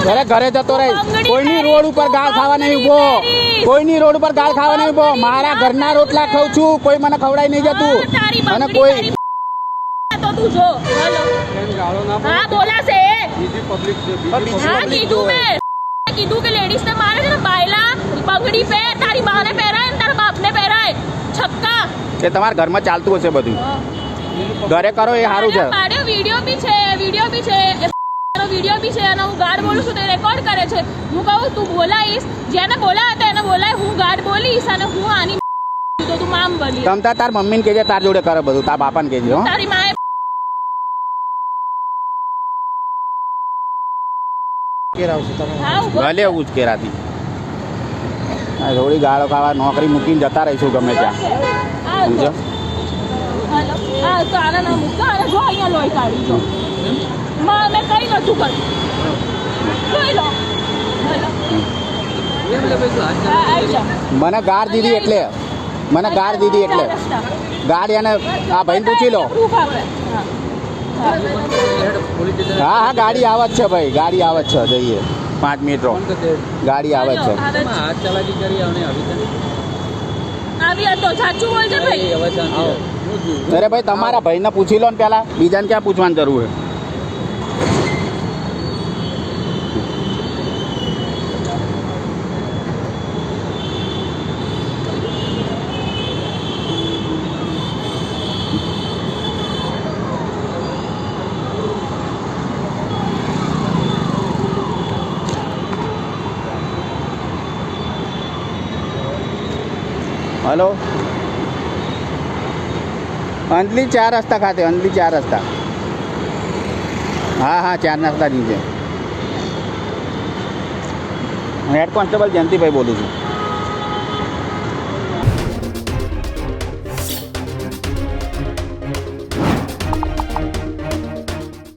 ઘરે ઘરે જતો રહે. કોઈની રોડ ઉપર ગાળ ખાવા નહીં ઉભો, કોઈની રોડ ઉપર ગાળ ખાવા નહીં ઉભો. મારા ઘરના રોટલા ખાઉં છું, કોઈ મને ખવડાવી નહીં જતું. અને કોઈ તો તું જો હા બોલાશે. હા કીધું કે લેડીઝ ને મારે છે ને બાયલા બંગડી પહેર, તારી માને પહેરાય ને તારા બાપને પહેરાય છક્કા. એ તમારા ઘરમાં ચાલતું હશે બધું, ઘરે કરો એ સારું છે. વિડીયો બી છે અને હું ગાર્ડ બોલું છું તો રેકોર્ડ કરે છે. હું કહું તું બોલાઈશ, જેને બોલાય હતા એને બોલાય, હું ગાર્ડ બોલીશ અને હું આની તો તું મામ બોલી. તમ તાર મમ્મીને કહેજે તાર જોડે કરે બધું, તાર બાપાને કહેજે. હો તારી માએ ભલે ઉચકેરાથી થોડી ગાળો ખાવા નોકરી મૂકીને જતા રહીશું ગમે ત્યાં. સમજો તો આના ના મૂકતો અને જો અહીંયા લોહી કાઢી જો મેં કઈ નતું કર્યું. જોઈ લો મને ગાળ દીધી એટલે ગાડ એને આ ભાઈને પૂછી લો. હા હા ગાડી આવે જ છે ભાઈ, ગાડી આવે જ છે. જઈએ 5 મિનિટ રહો, ગાડી આવે જ છે. અરે ભાઈ તમારા ભાઈને પૂછી લો ને પેલા, બીજાને ક્યાં પૂછવાની જરૂર છે. हेलो अंजलि 4 रस्ता खाते, अंजलि 4 रस्ता. हाँ हाँ 4 रस्ता दीजिए. हेड कॉन्स्टेबल जयंती भाई बोलूँ છું.